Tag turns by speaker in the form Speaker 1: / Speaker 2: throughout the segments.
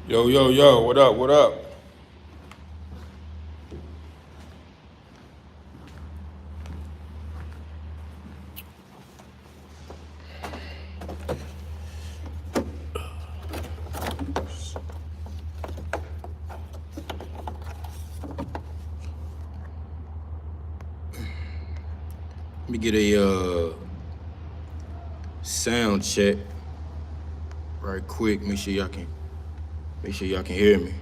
Speaker 1: Yo, yo, yo, what up, what up? Let me get a sound check right quick. Make sure y'all can hear me.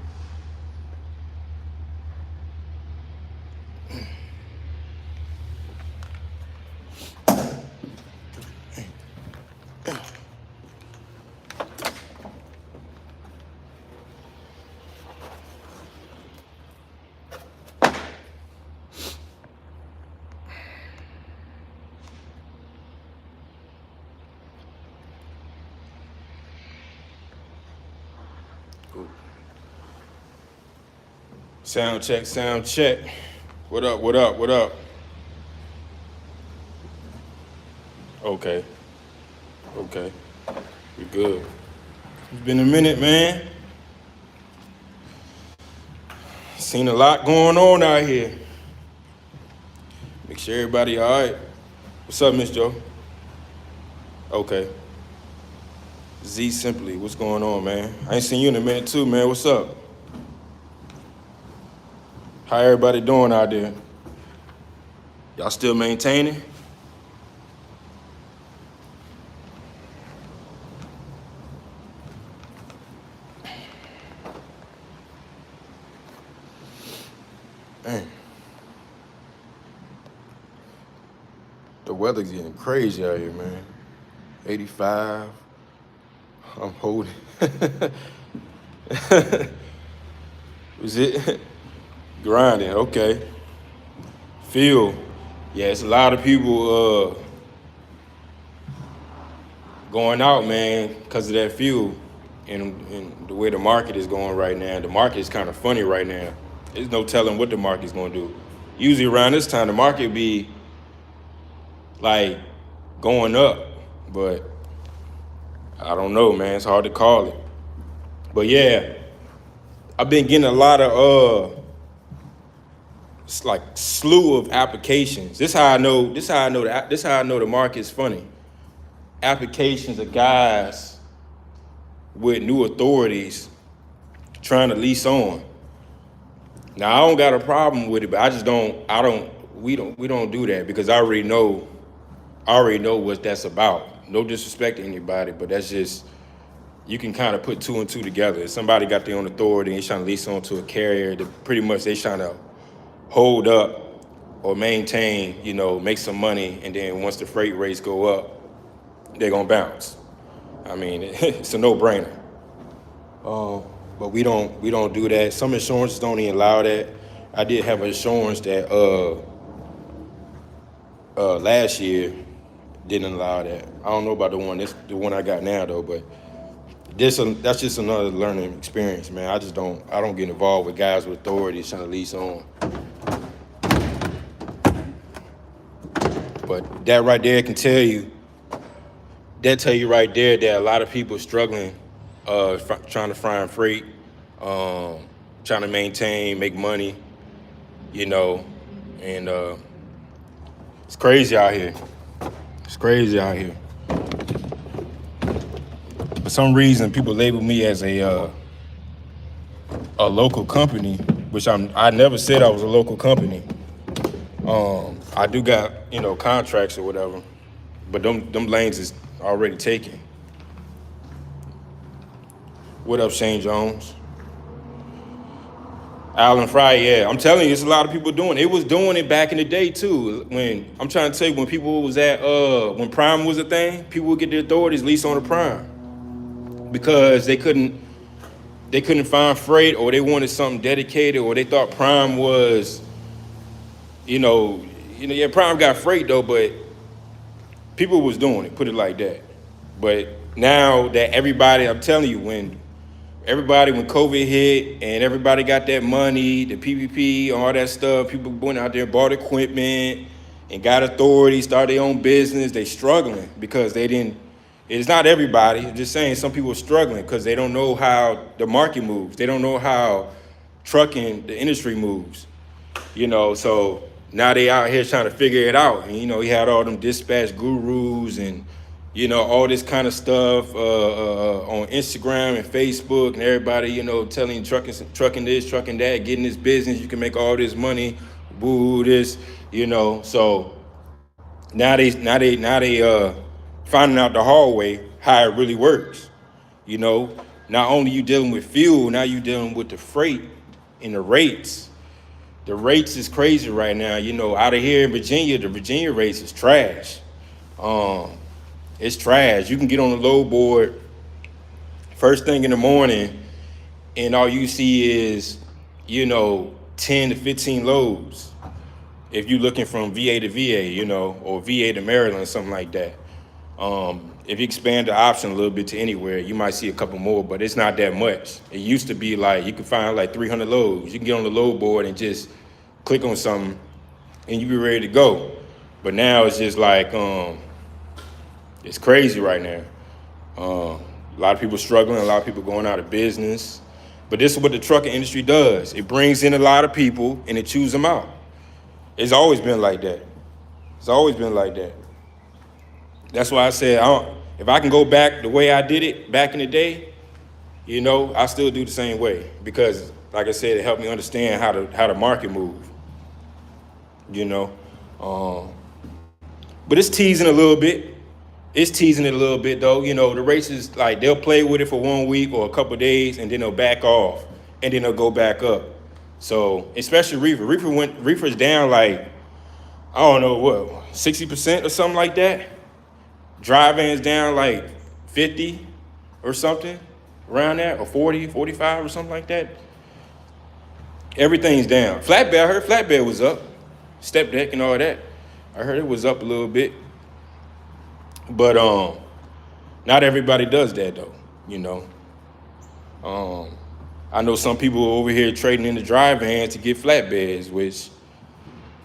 Speaker 1: Sound check, sound check. What up, what up, what up? Okay, okay, we good. It's been a minute, man. Seen a lot going on out here. Make sure everybody all right. What's up, Miss Joe? Okay. Z Simply, what's going on, man? I ain't seen you in a minute too, man. What's up? How everybody doing out there? Y'all still maintaining? Man. The weather's getting crazy out here, man. 85. I'm holding. Was it? Grinding, okay. Fuel. Yeah, it's a lot of people going out, man, because of that fuel and the way the market is going right now. The market is kind of funny right now. There's no telling what the market's going to do. Usually around this time, the market be like going up, but I don't know, man. It's hard to call it. But yeah, I've been getting a lot of it's like slew of applications. This how I know the market's funny. Applications of guys with new authorities trying to lease on. Now I don't got a problem with it, but we don't do that because I already know what that's about. No disrespect to anybody, but that's just, you can kind of put two and two together. If somebody got their own authority and trying to lease on to a carrier, that pretty much they trying to hold up or maintain, make some money, and then once the freight rates go up, they're gonna bounce. I mean, it's a no-brainer. But we don't do that. Some insurances don't even allow that. I did have an insurance that last year didn't allow that. I don't know about the one I got now though, but that's just another learning experience, man. I don't get involved with guys with authorities trying to lease on. But that right there can tell you right there that a lot of people are struggling, trying to find freight, trying to maintain, make money, and it's crazy out here. It's crazy out here. For some reason, people label me as a local company, which I never said I was a local company. I do got, contracts or whatever, but them lanes is already taken. What up, Shane Jones? Alan Fry, yeah. I'm telling you, it's a lot of people doing it. It was doing it back in the day too. I'm trying to tell you, when people was when Prime was a thing, people would get their authorities lease on the Prime because they couldn't find freight, or they wanted something dedicated, or they thought Prime was, yeah, Prime got freight though, but people was doing it, put it like that. But now that everybody, I'm telling you, when COVID hit and everybody got that money, the PPP, all that stuff, people went out there, bought equipment and got authority, started their own business, they struggling because they didn't It's not everybody. I'm just saying some people are struggling because they don't know how the market moves. They don't know how trucking, the industry moves. So now they out here trying to figure it out. And he had all them dispatch gurus and all this kind of stuff on Instagram and Facebook, and everybody telling you trucking this, trucking that, getting this business, you can make all this money, boo this, So now they finding out the hard way how it really works. Not only you dealing with fuel, now you dealing with the freight and the rates. The rates is crazy right now. Out of here in Virginia, the Virginia rates is trash. It's trash. You can get on the load board first thing in the morning, and all you see is, 10 to 15 loads. If you're looking from VA to VA, or VA to Maryland, something like that. If you expand the option a little bit to anywhere, you might see a couple more, but it's not that much. It used to be like you could find like 300 loads. You can get on the load board and just click on something, and you be ready to go. But now it's just like it's crazy right now. A lot of people struggling, a lot of people going out of business. But this is what the trucking industry does. It brings in a lot of people and it chews them out. It's always been like that. It's always been like that. That's why I said, if I can go back the way I did it back in the day, I still do the same way. Because, like I said, it helped me understand how the market moves. But it's teasing a little bit. It's teasing it a little bit, though. The races, like, they'll play with it for 1 week or a couple of days, and then they'll back off, and then they'll go back up. So, especially reefer. Reefer's down like, I don't know, what, 60% or something like that? Dry van's down like 50 or something, around that, or 40, 45 or something like that. Everything's down. Flatbed, I heard flatbed was up. Step deck and all that. I heard it was up a little bit. But not everybody does that though, I know some people over here trading in the dry vans to get flatbeds, which,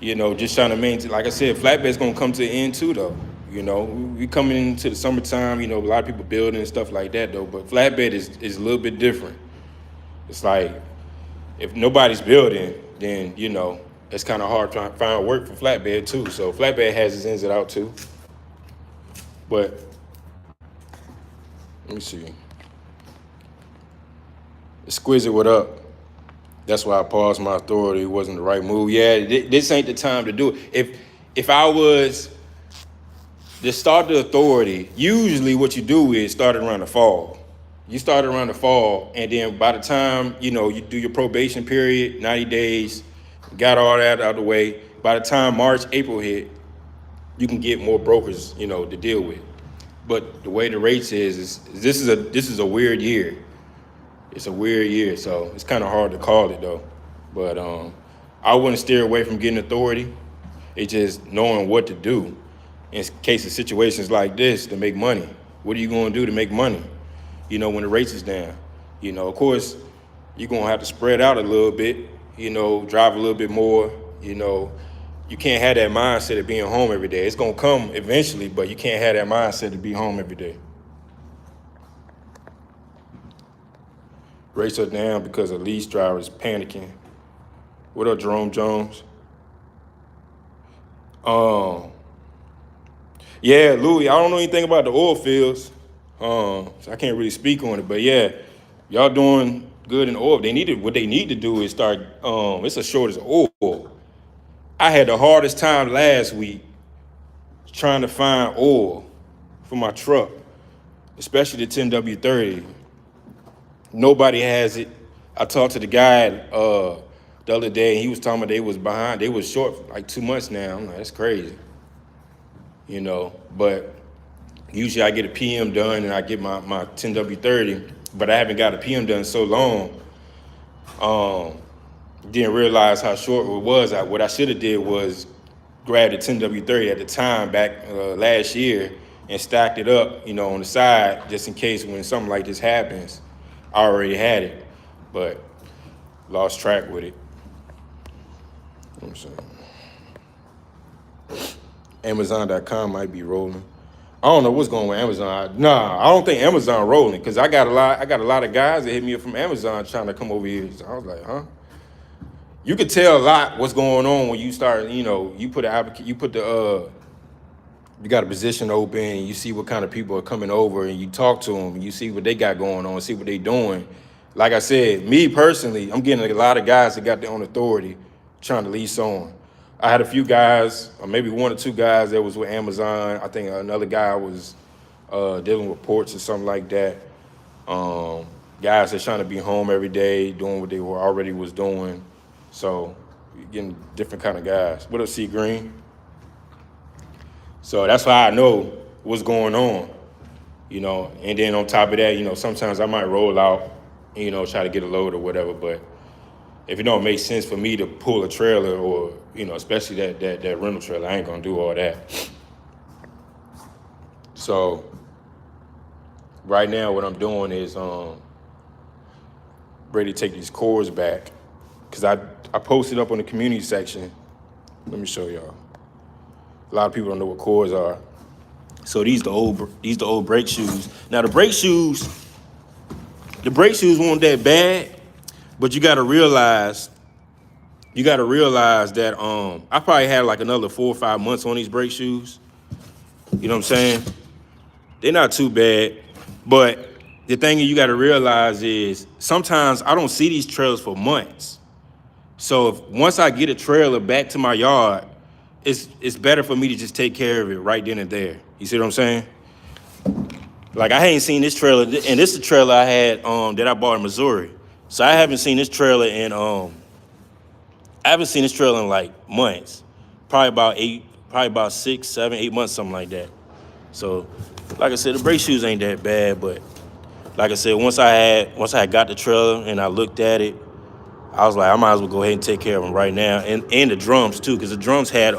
Speaker 1: just trying to maintain. Like I said, flatbed's gonna come to the end too though. We coming into the summertime, a lot of people building and stuff like that though, but flatbed is a little bit different. It's like, if nobody's building, then, it's kind of hard to find work for flatbed too. So flatbed has its ins and out too. But let me see. Exquisite, what up? That's why I paused my authority. It wasn't the right move. Yeah, this ain't the time to do it. If I was to start the authority, usually what you do is start it around the fall. You start around the fall, and then by the time, you do your probation period, 90 days, got all that out of the way. By the time March, April hit, you can get more brokers, to deal with. But the way the rates is this is a weird year. It's a weird year, so it's kind of hard to call it though. But I wouldn't steer away from getting authority. It's just knowing what to do in case of situations like this to make money. What are you going to do to make money? When the rates is down. Of course, you're going to have to spread out a little bit, drive a little bit more, You can't have that mindset of being home every day. It's going to come eventually, but you can't have that mindset to be home every day. Rates are down because a lease driver is panicking. What up, Jerome Jones? Yeah, Louis, I don't know anything about the oil fields, so I can't really speak on it. But yeah, y'all doing good in oil. What they need to do is start. It's a shortage of oil. I had the hardest time last week trying to find oil for my truck, especially the 10W30. Nobody has it. I talked to the guy the other day, and he was talking about they was behind. They was short for like 2 months now. I'm like, that's crazy. But usually I get a PM done and I get my 10W30, but I haven't got a PM done so long. Didn't realize how short it was. What I should have did was grab the 10W30 at the time back last year and stacked it up, on the side just in case when something like this happens. I already had it, but lost track with it. Amazon.com might be rolling. I don't know what's going on with Amazon. Nah, I don't think Amazon rolling because I got a lot of guys that hit me up from Amazon trying to come over here. So I was like, huh? You could tell a lot what's going on when you start. You put an application, you got a position open, and you see what kind of people are coming over, and you talk to them, and you see what they got going on, see what they doing. Like I said, me personally, I'm getting a lot of guys that got their own authority trying to lease on. I had a few guys, or maybe one or two guys that was with Amazon. I think another guy was dealing with ports or something like that. Guys that's trying to be home every day, doing what they were already was doing. So you're getting different kind of guys. What up, C Green? So that's why I know what's going on, And then on top of that, sometimes I might roll out, try to get a load or whatever. But if it don't make sense for me to pull a trailer or, especially that rental trailer, I ain't gonna do all that. So right now what I'm doing is ready to take these cords back because I posted up on the community section. Let me show y'all. A lot of people don't know what cords are. So these the old brake shoes. Now the brake shoes weren't that bad, but you gotta realize that I probably had like another 4 or 5 months on these brake shoes. You know what I'm saying? They're not too bad, but the thing you gotta realize is sometimes I don't see these trailers for months. So once I get a trailer back to my yard, it's better for me to just take care of it right then and there. You see what I'm saying? Like I ain't seen this trailer, and this is the trailer I had that I bought in Missouri. So I haven't seen this trailer in like months. Probably about 6, 7, 8 months, something like that. So like I said, the brake shoes ain't that bad, but like I said, once I had got the trailer and I looked at it, I was like, I might as well go ahead and take care of them right now, and the drums too, because the drums had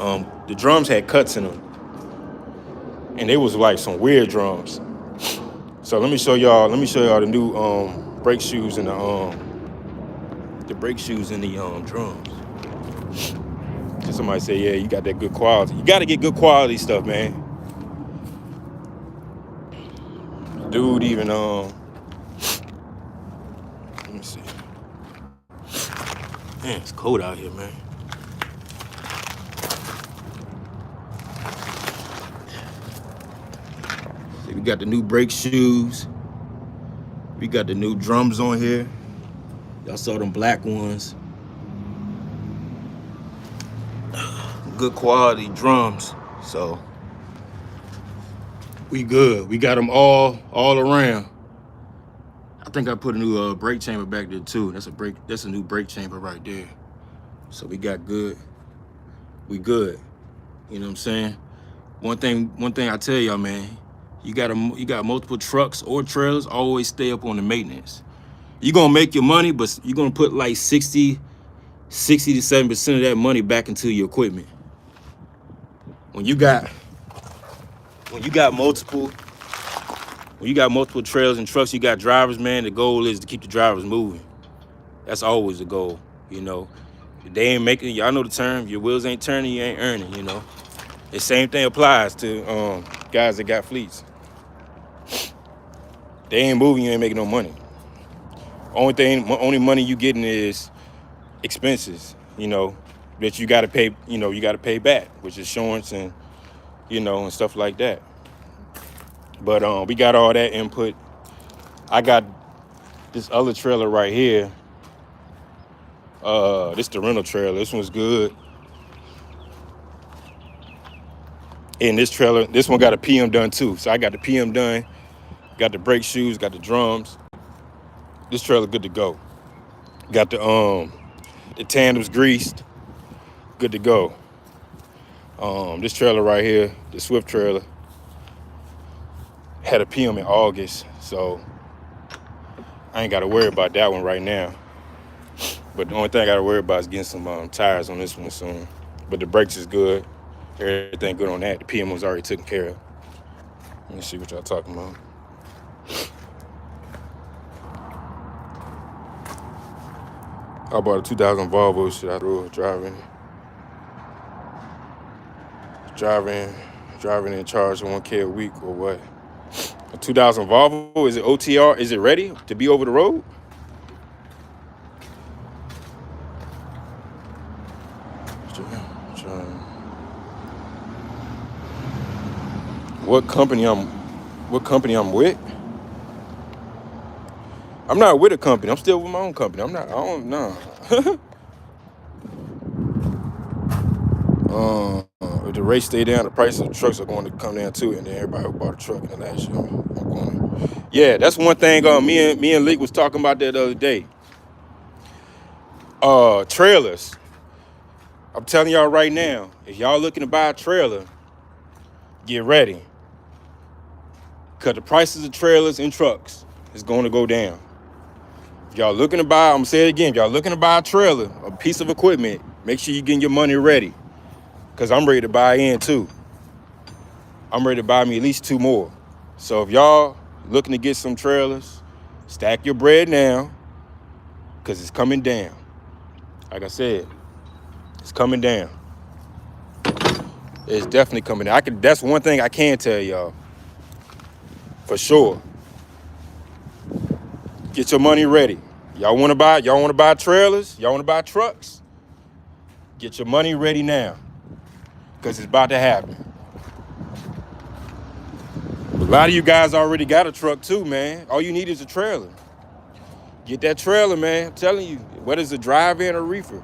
Speaker 1: cuts in them, and they was like some weird drums. So let me show y'all the new brake shoes and the brake shoes and the drums. Cause somebody say, yeah, you got that good quality. You got to get good quality stuff, man. Dude, even let me see. Man, it's cold out here, man. See, we got the new brake shoes. We got the new drums on here. Y'all saw them black ones. Good quality drums. So we good. We got them all around. I think I put a new brake chamber back there too. That's a new brake chamber right there. So we got good. We good. You know what I'm saying? One thing I tell y'all, man, you got multiple trucks or trailers, always stay up on the maintenance. You're gonna make your money, but you're gonna put like 60 to 70% of that money back into your equipment. When you got multiple trailers and trucks, you got drivers, man, the goal is to keep the drivers moving. That's always the goal, If they ain't making, y'all know the term, your wheels ain't turning, you ain't earning, The same thing applies to guys that got fleets. They ain't moving, you ain't making no money. Only money you getting is expenses, that you gotta pay, you gotta pay back, which is insurance and, and stuff like that. But we got all that input. I got this other trailer right here. This the rental trailer. This one's good. And this one got a PM done too. So I got the PM done, got the brake shoes, got the drums. This trailer good to go. Got the tandems greased, good to go. This trailer right here, the Swift trailer, had a PM in August, so I ain't got to worry about that one right now. But the only thing I got to worry about is getting some tires on this one soon. But the brakes is good. Everything good on that. The PM was already taken care of. Let me see what y'all talking about. I bought a 2000 Volvo. Shit, I drove driving Driving in charge of 1K a week or what? A 2000 Volvo, is it OTR? Is it ready to be over the road? What company I'm with? I'm not with a company. I'm still with my own company. I don't know. If the rates stay down, the price of the trucks are going to come down too, and then everybody who bought a truck in the last year, I'm going to. Yeah, that's one thing. Me and Leak was talking about that the other day. Trailers. I'm telling y'all right now, if y'all looking to buy a trailer, get ready, cause the prices of trailers and trucks is going to go down. If y'all looking to buy, I'm gonna say it again. If y'all looking to buy a trailer, a piece of equipment, make sure you getting your money ready, cause I'm ready to buy in too. I'm ready to buy me at least 2 more. So if y'all looking to get some trailers, stack your bread now, cause it's coming down. Like I said, it's coming down. It's definitely coming down. That's one thing I can tell y'all for sure. Get your money ready. Y'all want to buy trailers? Y'all want to buy trucks? Get your money ready now, cause it's about to happen. A lot of you guys already got a truck too, man. All you need is a trailer. Get that trailer, man. I'm telling you, whether it's a drive-in or reefer,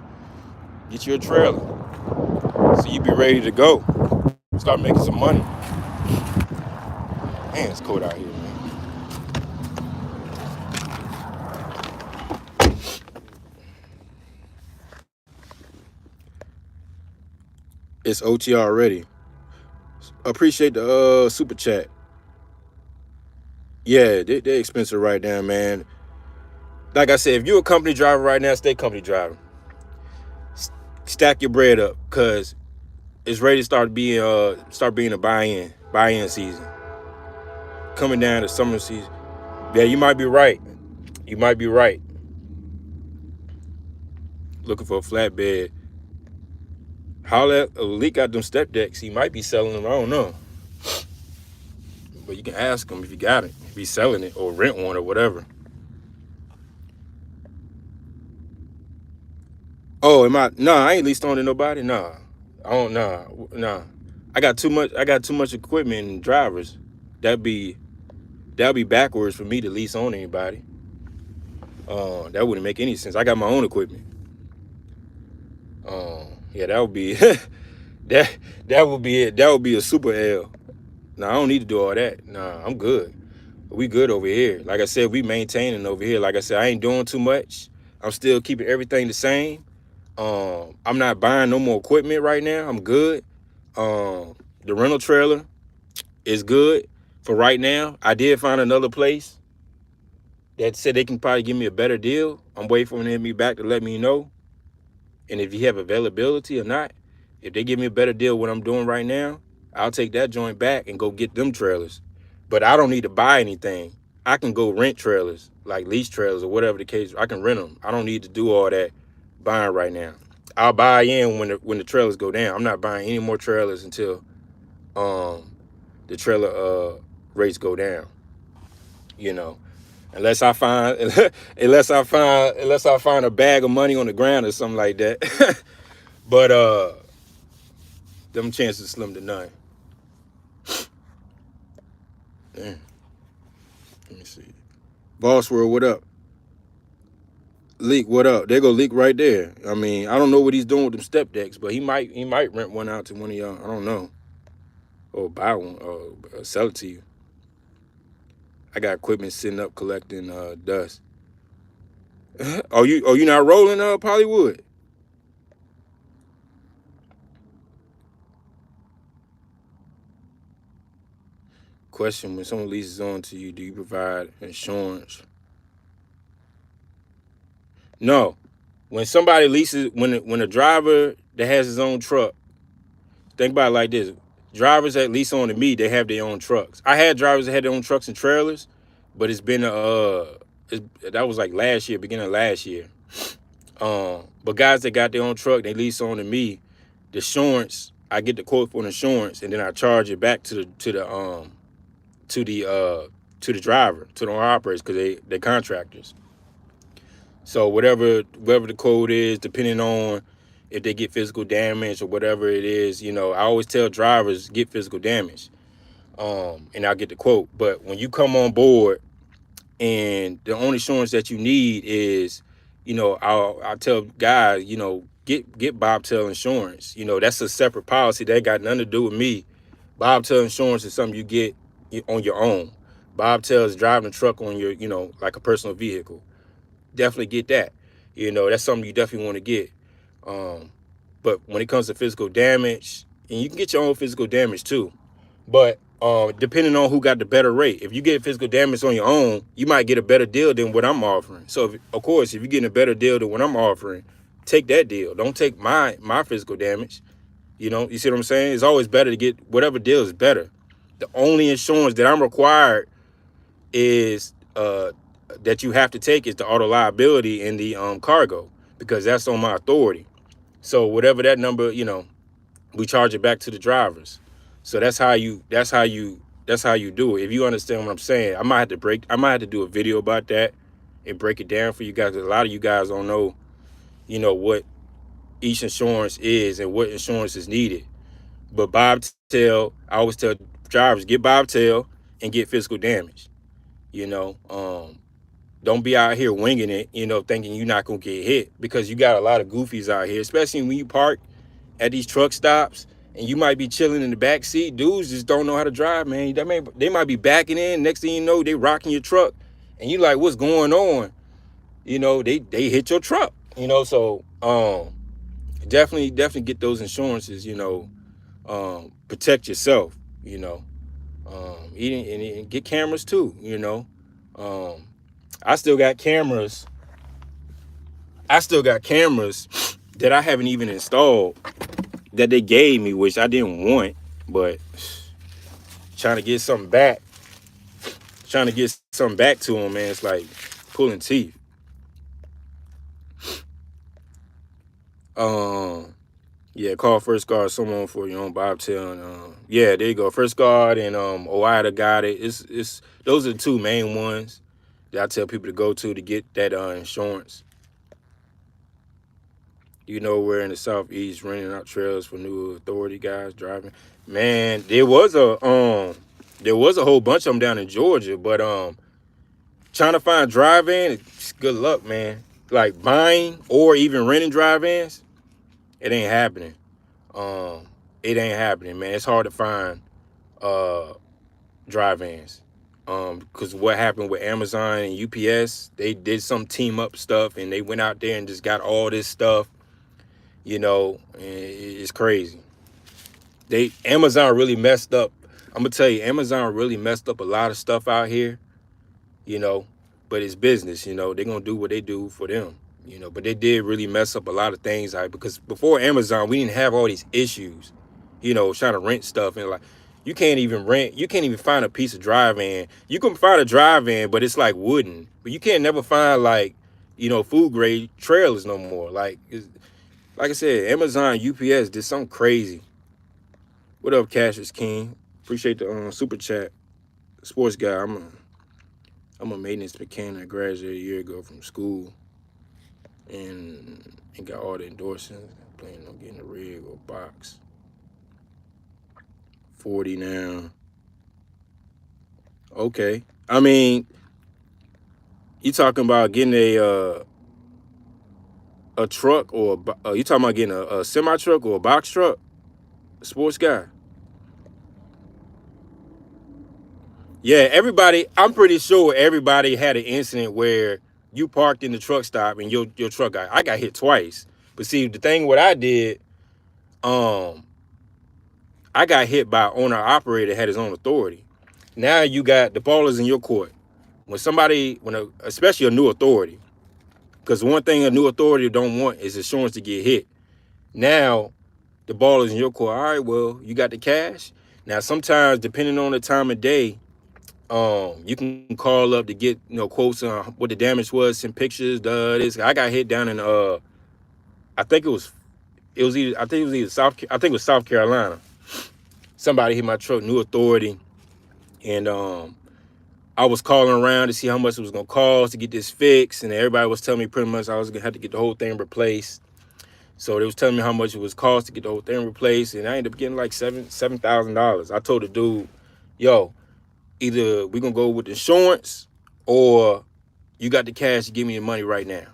Speaker 1: get you a trailer so you be ready to go. Start making some money. Man, it's cold out here, man. It's OT already. Appreciate the super chat. Yeah, they're expensive right now, man. Like I said, if you're a company driver right now, stay company driver. Stack your bread up, cause it's ready to start being a buy-in season. Coming down to summer season. Yeah, you might be right. You might be right. Looking for a flatbed. Holla at Leak got them step decks. He might be selling them. I don't know. But you can ask him if you got it. If he's selling it or rent one or whatever. Oh, I ain't leased on to nobody. Nah. I don't nah. I got too much equipment and drivers. That'd be backwards for me to lease on anybody. That wouldn't make any sense. I got my own equipment. Yeah, that would be that would be it. That would be a super L. Nah, I don't need to do all that. Nah, I'm good. We good over here. Like I said, we maintaining over here. Like I said, I ain't doing too much. I'm still keeping everything the same. I'm not buying no more equipment right now. I'm good. The rental trailer is good for right now. I did find another place that said they can probably give me a better deal. I'm waiting for them to hit me back to let me know. And if you have availability or not, if they give me a better deal what I'm doing right now, I'll take that joint back and go get them trailers. But I don't need to buy anything. I can go rent trailers, like lease trailers or whatever the case. I can rent them. I don't need to do all that buying right now. I'll buy in when the trailers go down. I'm not buying any more trailers until the trailer rates go down. You know, unless I find a bag of money on the ground or something like that. But them chances slim to none. Damn. Let me see. Boss World, what up? Leak, what up? There go Leak right there. I mean, I don't know what he's doing with them step decks, but he might rent one out to one of y'all. I don't know. Or buy one or sell it to you. I got equipment sitting up collecting dust. Are you not rolling Hollywood? Question: when someone leases on to you, do you provide insurance? No. When somebody leases, when a driver that has his own truck, think about it like this: drivers that lease on to me, they have their own trucks. I had drivers that had their own trucks and trailers, but it's been that was like last year, beginning of last year. But guys that got their own truck, they lease on to me. The insurance, I get the quote for insurance, and then I charge it back to the to the driver, to the operators, because they're contractors. So whatever the code is, depending on if they get physical damage or whatever it is, I always tell drivers get physical damage, and I'll get the quote. But when you come on board, and the only insurance that you need is, I'll tell guys, get bobtail insurance. That's a separate policy that got nothing to do with me. Bobtail insurance is something you get on your own. Bobtail is driving a truck on your, like a personal vehicle. Definitely get that. That's something you definitely want to get. Um, but when it comes to physical damage, and you can get your own physical damage too, but depending on who got the better rate, if you get physical damage on your own, you might get a better deal than what I'm offering. So, of course, if you're getting a better deal than what I'm offering, take that deal. Don't take my physical damage. You see what I'm saying? It's always better to get whatever deal is better. The only insurance that I'm required is that you have to take is the auto liability and the cargo, because that's on my authority. So whatever that number, we charge it back to the drivers. So that's how you do it. If you understand what I'm saying, I might have to do a video about that and break it down for you guys. 'Cause a lot of you guys don't know, what each insurance is and what insurance is needed. But bobtail, I always tell drivers, get bobtail and get physical damage. You know, don't be out here winging it, thinking you're not gonna get hit, because you got a lot of goofies out here, especially when you park at these truck stops and you might be chilling in the back seat. Dudes just don't know how to drive, man. They might be backing in. Next thing you know, they rocking your truck, and you like, what's going on? They hit your truck. So definitely get those insurances. Protect yourself. And get cameras too. Um, I still got cameras. I still got cameras that I haven't even installed that they gave me, which I didn't want, but trying to get something back, to them, man. It's like pulling teeth. Um, yeah, call First Guard, someone for your own bobtail, and yeah, there you go, First Guard and OIDA got it. It's those are the two main ones that I tell people to go to get that insurance. We're in the southeast renting out trailers for new authority guys driving. Man, there was a whole bunch of them down in Georgia, but trying to find drive-in, it's good luck, man. Like buying or even renting drive-ins, it ain't happening. Um, it ain't happening, man. It's hard to find uh drive-ins. Because what happened with Amazon and UPS, they did some team up stuff and they went out there and just got all this stuff. And it's crazy. Amazon really messed up. I'm gonna tell you, Amazon really messed up a lot of stuff out here. You know, but it's business. They're gonna do what they do for them. But they did really mess up a lot of things, like, because before Amazon, we didn't have all these issues. Trying to rent stuff, and like, you can't even find a piece of drive-in. You can find a drive-in, but it's like wooden. But you can't never find like, food grade trailers no more. Like I said, Amazon, UPS did something crazy. What up, Cassius King? Appreciate the super chat. Sports guy. I'm a maintenance mechanic. I graduated a year ago from school, and got all the endorsements. Planning on getting a rig or box. 40 now. Okay. I mean, you talking about getting a truck, or you talking about getting a semi truck or a box truck? Sports guy. Yeah, I'm pretty sure everybody had an incident where you parked in the truck stop and your truck I got hit twice. But see, the thing what I did, I got hit by an owner operator that had his own authority. Now you got the ball is in your court. Especially a new authority, because one thing a new authority don't want is insurance to get hit. Now the ball is in your court. All right, well, you got the cash. Now sometimes, depending on the time of day, you can call up to get quotes on what the damage was, send pictures. I got hit down in I think it It was either I think it was either I think it was South Carolina. Somebody hit my truck, New Authority, and I was calling around to see how much it was gonna cost to get this fixed, and everybody was telling me pretty much I was gonna have to get the whole thing replaced. So they was telling me how much it was cost to get the whole thing replaced, and I ended up getting like $7,000. I told the dude, "Yo, either we gonna go with insurance, or you got the cash to give me the money right now."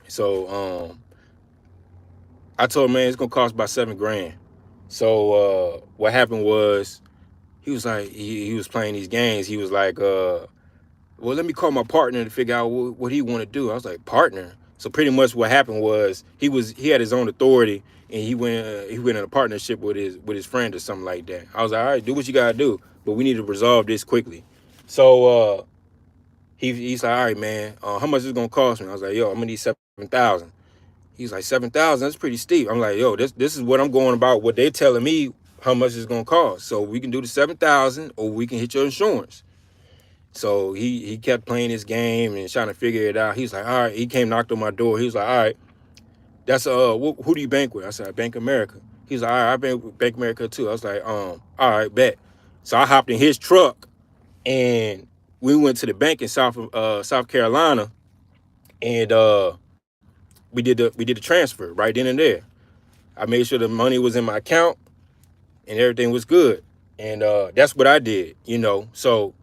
Speaker 1: So I told him, man, it's gonna cost about $7 grand. So what happened was he was like he was playing these games. He was like, well, let me call my partner to figure out what he want to do. I was like, partner. So pretty much what happened was he had his own authority, and he went in a partnership with his friend or something like that. I was like, all right, do what you gotta do, but we need to resolve this quickly. So he's like, all right, man, how much is it gonna cost me? I was like, yo, I'm gonna need 7,000. He's like, 7,000, that's pretty steep. I'm like, yo, this is what I'm going about. What they're telling me how much it's gonna cost. So we can do the 7,000, or we can hit your insurance. So he kept playing this game and trying to figure it out. He's like, all right. He came, knocked on my door. He was like, all right, that's who do you bank with? I said, Bank America. He's like, all right, I bank with Bank America too. I was like, all right, bet. So I hopped in his truck, and we went to the bank in South Carolina, and we did the transfer right then and there. I made sure the money was in my account and everything was good, and that's what I did. So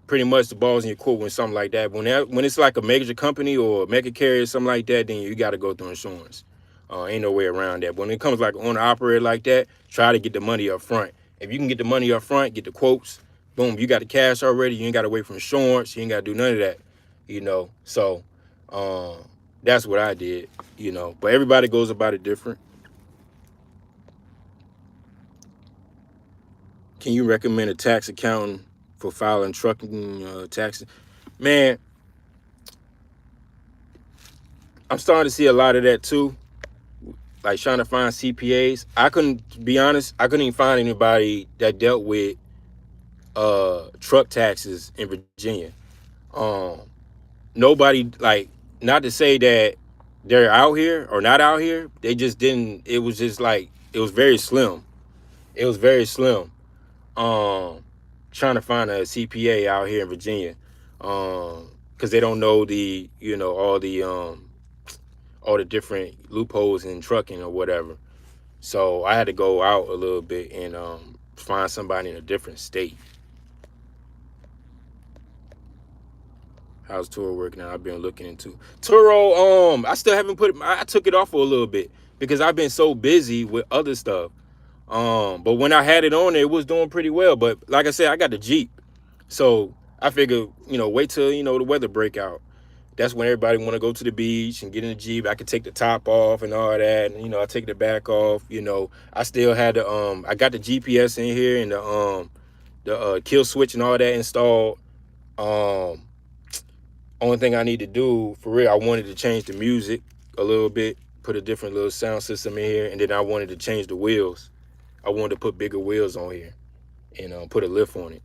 Speaker 1: pretty much the ball's in your court when something like that. When it's like a major company or a mega carrier, something like that, then you got to go through insurance. Ain't no way around that. But when it comes like owner operator like that, try to get the money up front. If you can get the money up front, get the quotes, boom, you got the cash already. You ain't got to wait for insurance. You ain't got to do none of that. So that's what I did. But everybody goes about it different. Can you recommend a tax accountant for filing trucking taxes? Man, I'm starting to see a lot of that too. Like trying to find CPAs. Be honest, I couldn't even find anybody that dealt with truck taxes in Virginia. Nobody, like, not to say that they're out here or not out here. They just didn't. It was just like, it was very slim. It was very slim. Trying to find a CPA out here in Virginia, because they don't know all the different loopholes in trucking or whatever. So I had to go out a little bit and find somebody in a different state. How's Turo working out? I've been looking into Turo. I still haven't I took it off for a little bit because I've been so busy with other stuff. But when I had it on there, it was doing pretty well. But like I said, I got the Jeep. So I figured, wait till, the weather break out. That's when everybody want to go to the beach and get in the Jeep. I could take the top off and all that. And, I take the back off. I still had I got the GPS in here and the kill switch and all that installed. Only thing I need to do, for real, I wanted to change the music a little bit, put a different little sound system in here. And then I wanted to change the wheels. I wanted to put bigger wheels on here and put a lift on it.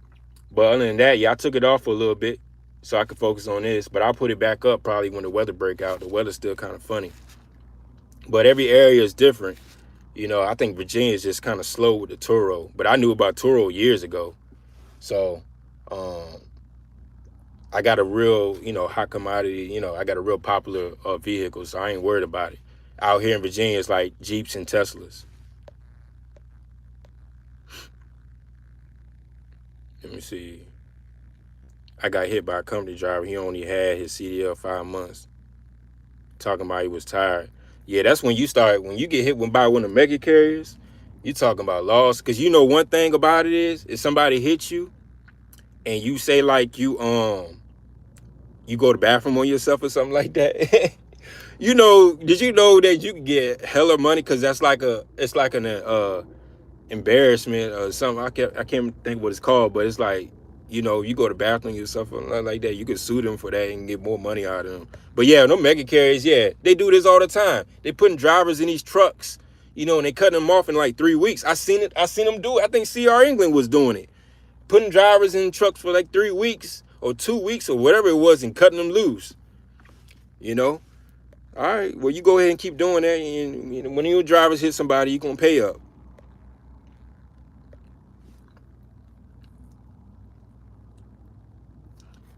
Speaker 1: But other than that, yeah, I took it off for a little bit so I could focus on this. But I'll put it back up probably when the weather break out. The weather's still kind of funny. But every area is different. I think Virginia is just kind of slow with the Turo. But I knew about Turo years ago. So I got a real, hot commodity. I got a real popular vehicle, so I ain't worried about it. Out here in Virginia, it's like Jeeps and Teslas. Let me see. I got hit by a company driver. He only had his CDL 5 months. Talking about he was tired. Yeah, that's when you get hit by one of the mega carriers, you talking about loss. Because one thing about it is, if somebody hits you and you say like you go to the bathroom on yourself or something like that, did you know that you can get hella money? Because that's like an embarrassment or something. I can't think what it's called, but it's like, you go to the bathroom yourself or like that, you could sue them for that and get more money out of them. But yeah, no mega carriers, yeah, they do this all the time. They putting drivers in these trucks, and they cutting them off in like 3 weeks. I seen them do it. I think CR England was doing it, putting drivers in trucks for like 3 weeks or 2 weeks or whatever it was and cutting them loose. All right, well, you go ahead and keep doing that. And you know, when your drivers hit somebody, you're going to pay up.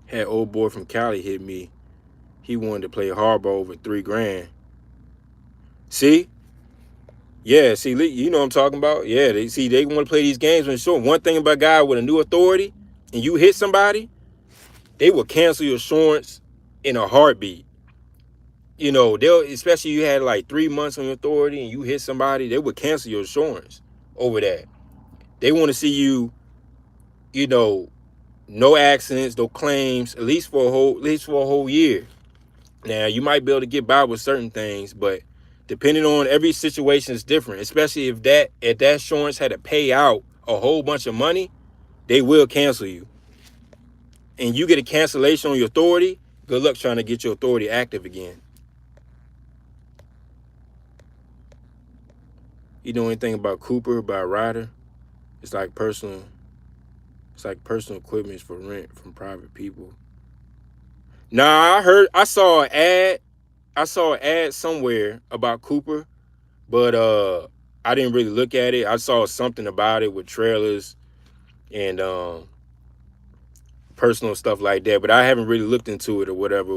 Speaker 1: Had old boy from Cali hit me. He wanted to play hardball over 3 grand. See? Yeah, see, you know what I'm talking about? Yeah, they want to play these games when sure. One thing about a guy with a new authority and you hit somebody, they will cancel your insurance in a heartbeat. You know, they'll especially you had like 3 months on your authority and you hit somebody, they would cancel your insurance over that. They want to see you, you know, no accidents, no claims, at least for a whole year. Now you might be able to get by with certain things, but depending on every situation is different. Especially if that insurance had to pay out a whole bunch of money, they will cancel you. And you get a cancellation on your authority, good luck trying to get your authority active again. You know anything about Cooper by Ryder? It's like personal equipment for rent from private people. Nah, I saw an ad somewhere about Cooper, but I didn't really look at it. I saw something about it with trailers and personal stuff like that, but I haven't really looked into it or whatever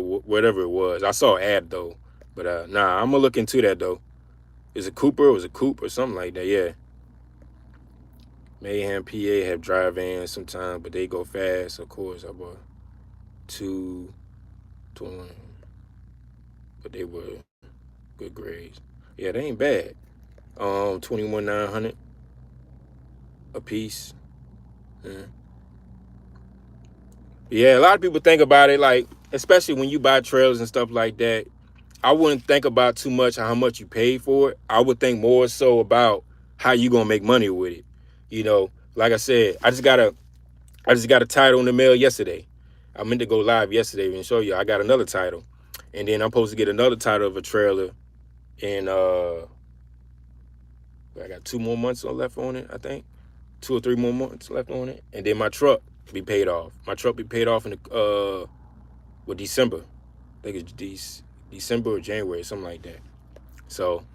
Speaker 1: it was. I saw an ad though, but nah, I'm gonna look into that though. Is it Cooper or was it Coop or something like that? Yeah. Mayhem PA have drive vans sometimes, but they go fast. Of course, I bought 220, but they were good grades. Yeah, they ain't bad. 21,900 a piece. Yeah. Yeah, a lot of people think about it like, especially when you buy trailers and stuff like that. I wouldn't think about too much how much you pay for it. I would think more so about how you gonna make money with it. You know, like I said, I just got a title in the mail yesterday. I meant to go live yesterday and show you I got another title, and then I'm supposed to get another title of a trailer, and I got 2 more months left on it. I think 2 or 3 more months left on it, and then my truck be paid off. My truck be paid off in the with December. I think it's December or January, something like that. So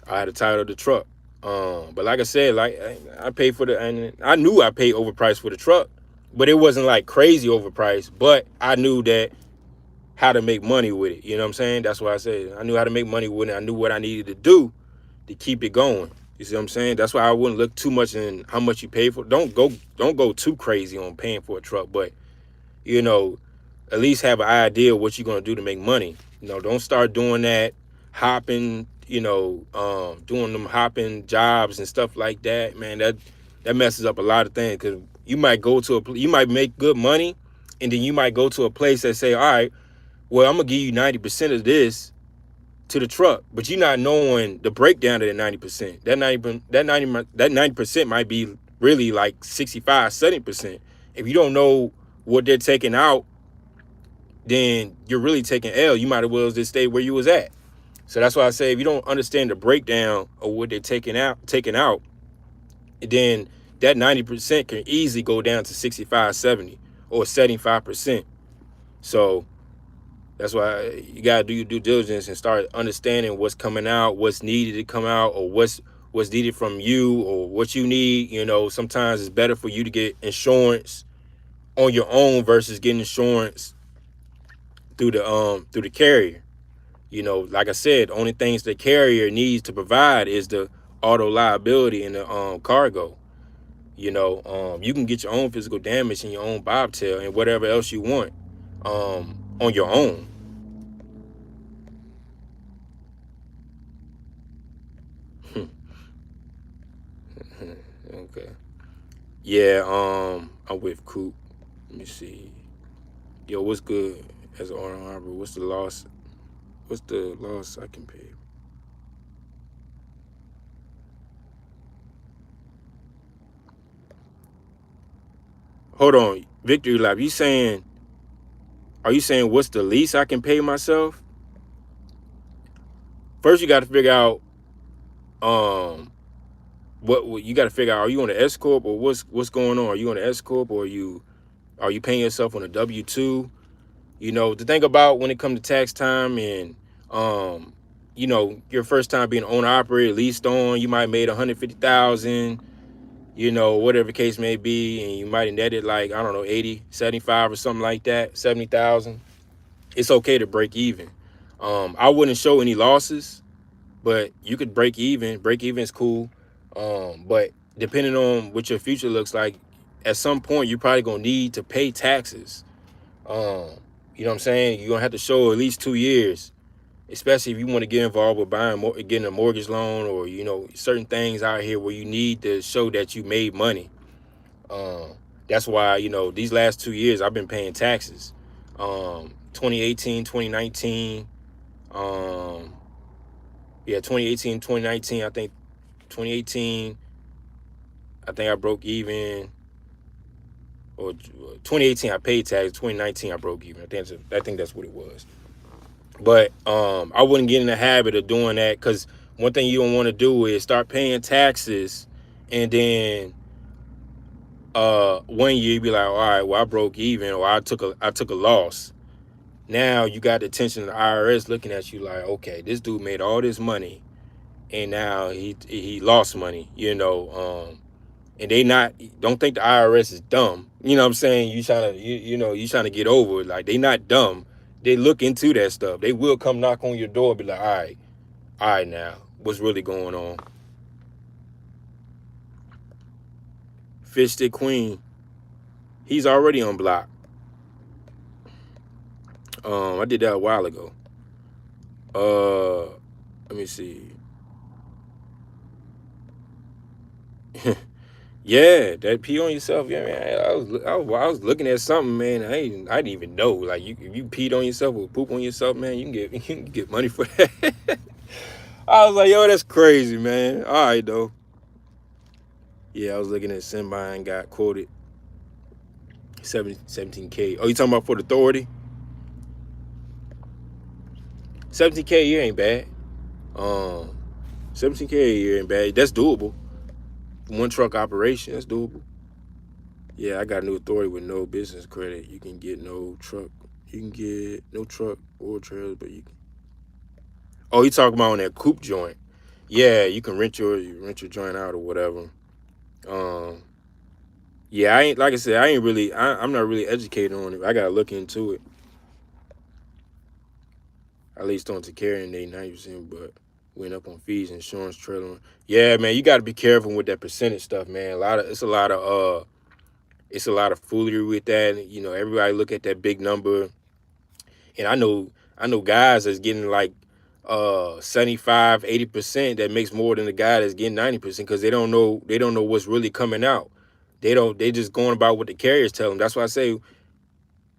Speaker 1: I had a title of the truck. But like I said, like I paid for and I knew I paid overpriced for the truck, but it wasn't like crazy overpriced. But I knew that how to make money with it. You know what I'm saying? That's why I said I knew how to make money with it. I knew what I needed to do to keep it going. You see what I'm saying? That's why I wouldn't look too much in how much you pay for. Don't go too crazy on paying for a truck, but you know, at least have an idea of what you're gonna do to make money. You know, don't start doing that hopping, doing them hopping jobs and stuff like that, man. That messes up a lot of things because you might make good money, and then you might go to a place that say, all right, well, I'm gonna give you 90% of this to the truck, but you're not knowing the breakdown of that 90%. That 90% might be really like 65, 70%. If you don't know what they're taking out, then you're really taking L. You might as well just stay where you was at. So that's why I say if you don't understand the breakdown of what they're taking out, then that 90% can easily go down to 65, 70, or 75%. So that's why you gotta do your due diligence and start understanding what's coming out, what's needed to come out, or what's needed from you, or what you need. You know, sometimes it's better for you to get insurance on your own versus getting insurance through the carrier. You know, like I said, the only things the carrier needs to provide is the auto liability and the cargo. You know, you can get your own physical damage and your own bobtail and whatever else you want on your own. Okay. Yeah, I'm with Coop. Let me see. Yo, what's good as an Arnold Harbor? What's the loss? What's the loss I can pay? Hold on, Victory Lap. Are you saying what's the least I can pay myself? First, you got to figure out what you got to figure out. Are you on the S corp or what's going on? Are you on the S corp or are you paying yourself on a W-2? You know, to think about when it comes to tax time and Um, your first time being owner operator, leased on, you might have made 150,000, whatever the case may be, and you might have netted like, I don't know, 80, 75 or something like that, 70,000. It's okay to break even. I wouldn't show any losses, but you could break even. Break even is cool. But depending on what your future looks like, at some point you're probably gonna need to pay taxes. Um, you know what I'm saying? You're gonna have to show at least 2 years, especially if you want to get involved with getting a mortgage loan, or certain things out here where you need to show that you made money. Um, that's why these last 2 years I've been paying taxes. 2018, 2019. Um, yeah, 2018, 2019. I think 2018. I think I broke even, or 2018 I paid tax. 2019 I broke even. I think that's what it was. But I wouldn't get in the habit of doing that, because one thing you don't want to do is start paying taxes, and then one year you be like, all right, well, I broke even, or I took a loss. Now you got the attention of the IRS looking at you like, okay, this dude made all this money, and now he lost money, and they not don't think the IRS is dumb. You know what I'm saying? You trying to get over it. Like, they not dumb. They look into that stuff. They will come knock on your door and be like, all right now, what's really going on? Fish Stick Queen, he's already on block. I did that a while ago. Let me see. Yeah, that pee on yourself. Yeah, man. I was looking at something, man. I didn't even know. Like, if you peed on yourself or poop on yourself, man, you can get you can get money for that. I was like, yo, that's crazy, man. All right, though. Yeah, I was looking at somebody and got quoted 17K. Oh, you talking about for the authority? 17K a year ain't bad. Um, 17K a year ain't bad. That's doable. One truck operation, that's doable. Yeah, I got a new authority with no business credit. You can get no truck. You can get no truck or trailers, but you can. Oh, you talking about on that coupe joint? Yeah, you can rent your joint out or whatever. Um, yeah, I ain't like I said, I ain't really. I'm not really educated on it. I gotta look into it. At least on to carrying they 90%, but went up on fees, insurance, trailer. Yeah, man, you got to be careful with that percentage stuff, man. It's a lot of foolery with that. Everybody look at that big number, and I know guys that's getting like 75, 80% that makes more than the guy that's getting 90%, because they don't know what's really coming out. They just going about what the carriers tell them. That's why I say,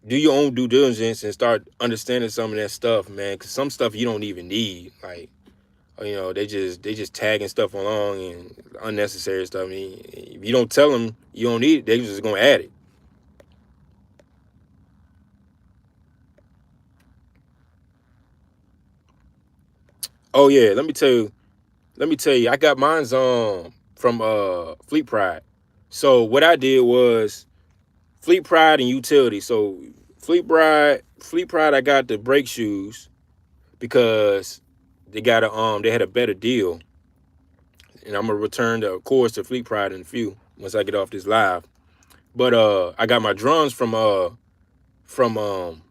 Speaker 1: do your own due diligence and start understanding some of that stuff, man. Because some stuff you don't even need. Like, they just tagging stuff along and unnecessary stuff. I mean, if you don't tell them you don't need it, they just gonna add it. Oh yeah, let me tell you, I got mine's from Fleet Pride. So what I did was Fleet Pride and utility. So Fleet Pride, I got the brake shoes because they had a better deal, and I'm gonna return the course to Fleet Pride in a few once I get off this live. But I got my drums from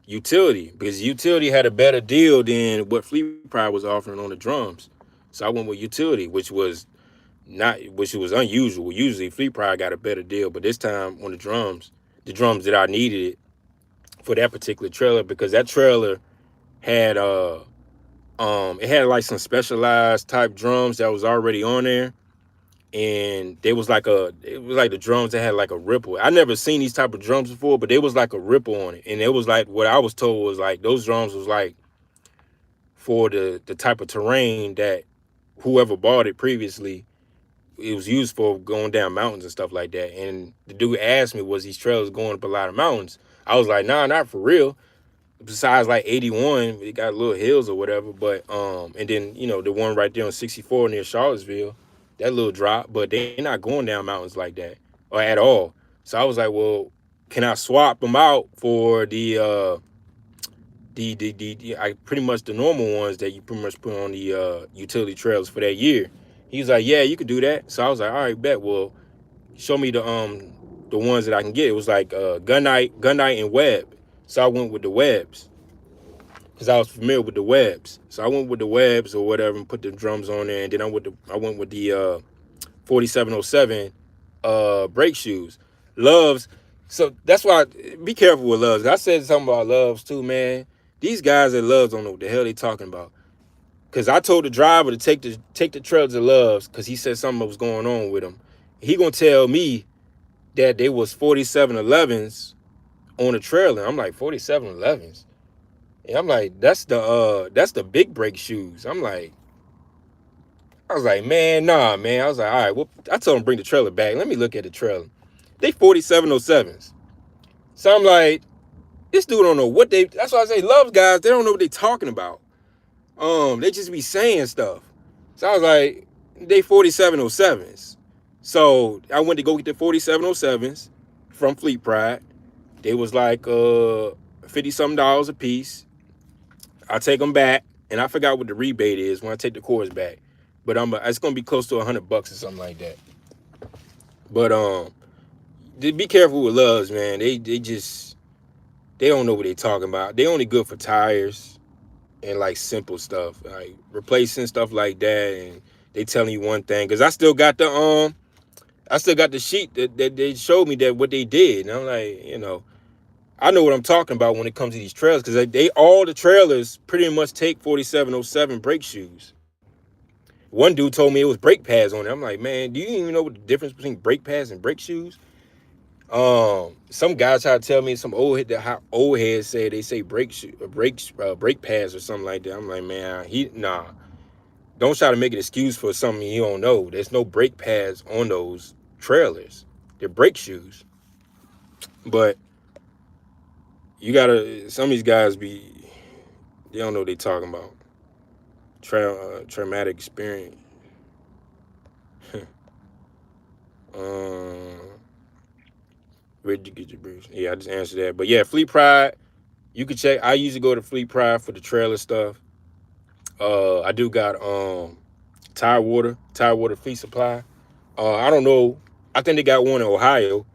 Speaker 1: utility, because utility had a better deal than what Fleet Pride was offering on the drums. So I went with utility, which was unusual. Usually Fleet Pride got a better deal, but this time on the drums that I needed for that particular trailer, because that trailer had it had like some specialized type drums that was already on there, and it was like the drums that had like a ripple. I never seen these type of drums before, but there was like a ripple on it, and it was like, what I was told was like those drums was like for the type of terrain that whoever bought it previously, it was used for going down mountains and stuff like that. And the dude asked me, was these trails going up a lot of mountains? I was like, nah, not for real. Besides like 81, it got little hills or whatever. But and then the one right there on 64 near Charlottesville, that little drop. But they're not going down mountains like that or at all. So I was like, well, can I swap them out for I pretty much the normal ones that you pretty much put on the utility trailers for that year. He was like, yeah, you could do that. So I was like, all right, bet. Well, show me the ones that I can get. It was like Gun Night, and Web. So I went with the Webs because I was familiar with the Webs. So I went with the Webs or whatever and put the drums on there, and then I went with the 4707 brake shoes. Loves. So that's why be careful with Loves. I said something about Loves too, man. These guys at Loves don't know what the hell they talking about. Cause I told the driver to take the trail to Loves because he said something was going on with him. He gonna tell me that they was 4711s on the trailer. I'm like 4711s. And I'm like, that's the big brake shoes. I was like, man, nah, man. I was like, all right, well, I told him bring the trailer back. Let me look at the trailer. They 4707s. So I'm like, this dude don't know what they. That's why I say, Loves guys, they don't know what they talking about. They just be saying stuff. So I was like, they 4707s. So I went to go get the 4707s from Fleet Pride. They was like 50 something dollars a piece. I take them back, and I forgot what the rebate is when I take the cores back. But it's gonna be close to $100 or something like that. But be careful with Loves, man. They don't know what they talking about. They only good for tires and like simple stuff, like replacing stuff like that. And they telling you one thing, because I still got the sheet that they showed me that what they did, and I'm like, I know what I'm talking about when it comes to these trailers, because they all the trailers pretty much take 4707 brake shoes. One dude told me it was brake pads on it. I'm like, man, do you even know what the difference between brake pads and brake shoes? Some guys try to tell me some old heads say they say brake pads or something like that. I'm like, man, nah. Don't try to make an excuse for something you don't know. There's no brake pads on those trailers. They're brake shoes. But some of these guys they don't know what they talking about. Traumatic experience. um, where'd you get your brakes? Yeah, I just answered that. But yeah, Fleet Pride, you can check. I usually go to Fleet Pride for the trailer stuff. I do got Tire Water Fleet Supply. I don't know. I think they got one in Ohio.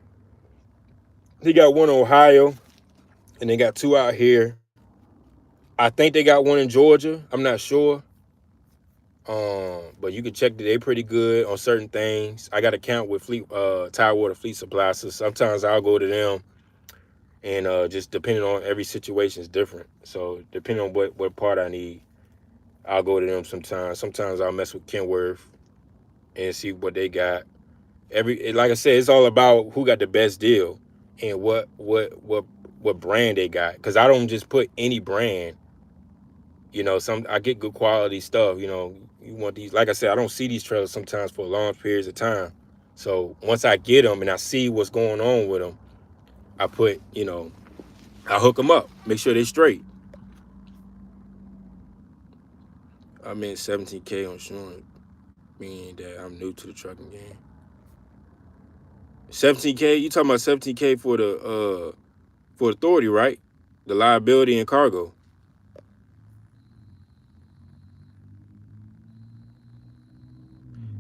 Speaker 1: They got one in Ohio, and they got two out here. I think they got one in Georgia. I'm not sure. But you can check that they pretty good on certain things. I got an account with Tire Water Fleet Supply, so sometimes I'll go to them, and just depending on every situation is different. So depending on what part I need, I'll go to them sometimes. Sometimes I'll mess with Kenworth and see what they got. Like I said, it's all about who got the best deal and what brand they got. Because I don't just put any brand. I get good quality stuff. You want these. Like I said, I don't see these trailers sometimes for long periods of time. So once I get them and I see what's going on with them, I I hook them up, make sure they straight. I mean 17K on insurance, meaning that I'm new to the trucking game. 17K, you talking about 17K for authority, right? The liability and cargo.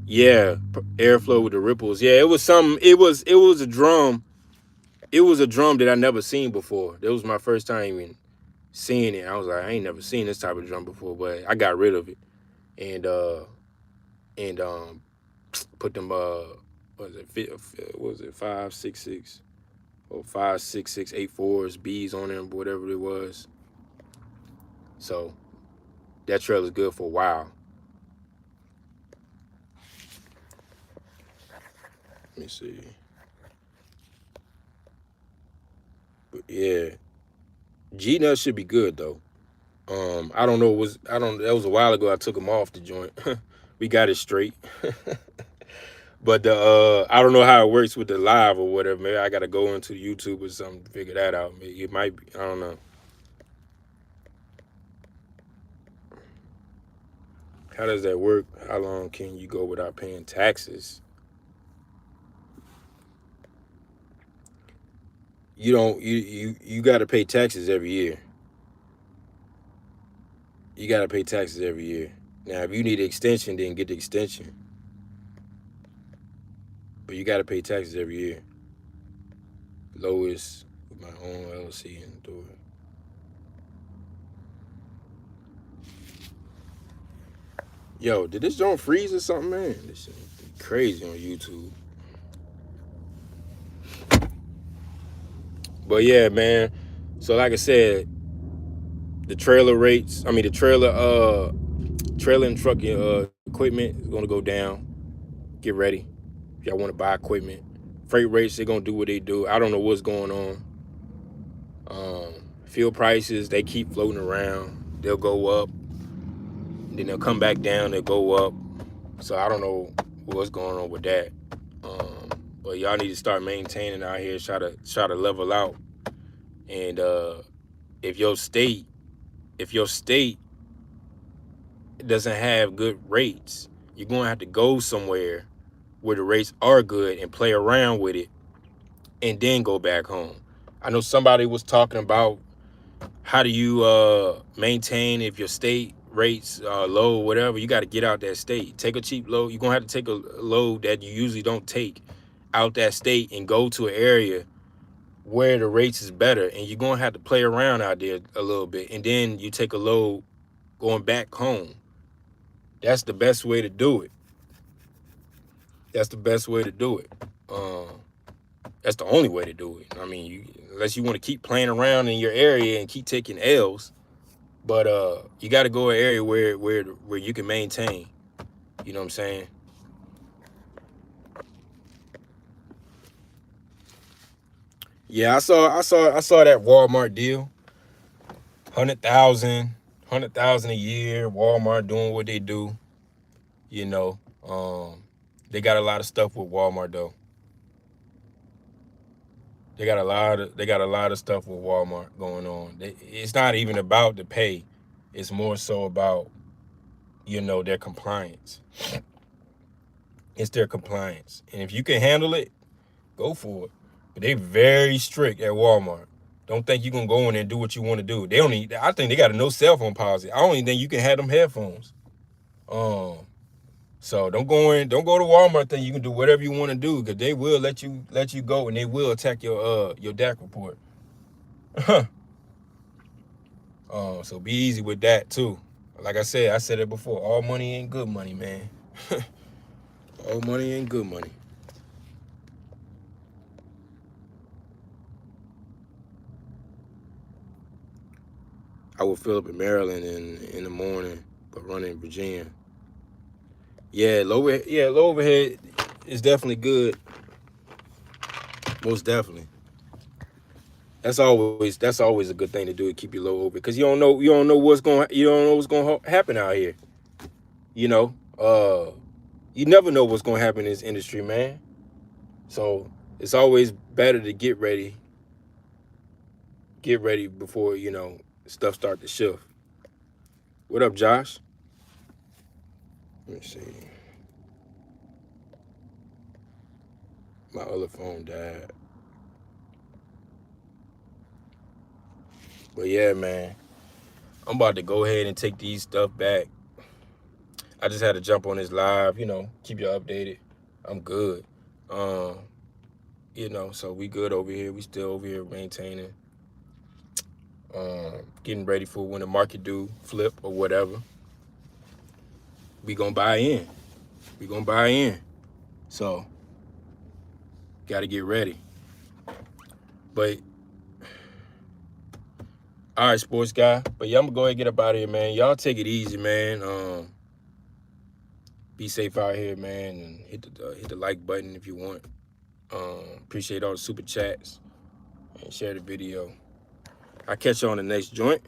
Speaker 1: Yeah, airflow with the ripples. Yeah, it was something. It was a drum. It was a drum that I never seen before. That was my first time even seeing it. I was like, I ain't never seen this type of drum before, but I got rid of it and put them what was it 566 or 56684s B's on them, whatever it was. So that trail is good for a while. Let me see. But yeah, G nuts should be good though. I don't know. That was a while ago. I took them off the joint. We got it straight. But I don't know how it works with the live or whatever. Maybe I gotta go into YouTube or something to figure that out. Maybe it might be. I don't know. How does that work? How long can you go without paying taxes? You don't. You got to pay taxes every year. you gotta pay taxes every year. Now, if you need an extension, then get the extension. But you gotta pay taxes every year. Lowest with my own LLC and do it. Yo, did this joint freeze or something, man? This shit crazy on YouTube. But yeah, man. So like I said, the trailer rates, I mean the trailer and truck equipment is gonna go down. Get ready. If y'all wanna buy equipment. Freight rates, they're gonna do what they do. I don't know what's going on. Fuel prices, they keep floating around. They'll go up, then they'll come back down, they'll go up. So I don't know what's going on with that. But y'all need to start maintaining out here, try to level out. And if your state doesn't have good rates, you're gonna have to go somewhere where the rates are good and play around with it and then go back home. I know somebody was talking about how do you maintain if your state rates are low or whatever. You got to get out that state. Take a cheap load. You're going to have to take a load that you usually don't take out that state and go to an area where the rates is better. And you're going to have to play around out there a little bit. And then you take a load going back home. That's the best way to do it. That's the best way to do it. That's the only way to do it. I mean, unless you want to keep playing around in your area and keep taking L's, but you got to go an area where you can maintain. You know what I'm saying? Yeah, I saw that Walmart deal. 100,000 a year. Walmart doing what they do. You know, they got a lot of stuff with Walmart though. They got a lot of stuff with Walmart going on. It's not even about the pay. It's more so about, their compliance. It's their compliance. And if you can handle it, go for it. But they very strict at Walmart. Don't think you can go in there and do what you want to do. I think they got a no cell phone policy. I don't even think you can have them headphones. So don't go to Walmart thinking you can do whatever you want to do, because they will let you go, and they will attack your DAC report. So be easy with that too. Like I said it before, all money ain't good money, man. All money ain't good money. I would fill up in Maryland in the morning, but run in Virginia. Yeah, low overhead is definitely good. Most definitely. That's always a good thing to do, to keep your low overhead, because you don't know what's going to happen out here. You never know what's going to happen in this industry, man. So it's always better to get ready before stuff start to shift. What up, Josh? Let me see. My other phone died. But yeah, man, I'm about to go ahead and take these stuff back. I just had to jump on this live, keep you updated. I'm good. So we good over here. We still over here maintaining. Getting ready for when the market do flip or whatever. We gonna buy in. So gotta get ready. But all right, sports guy. But yeah, I'm gonna go ahead and get up out of here, man. Y'all take it easy, man. Be safe out here, man, and hit the like button if you want. Appreciate all the super chats, and share the video. I'll catch you on the next joint.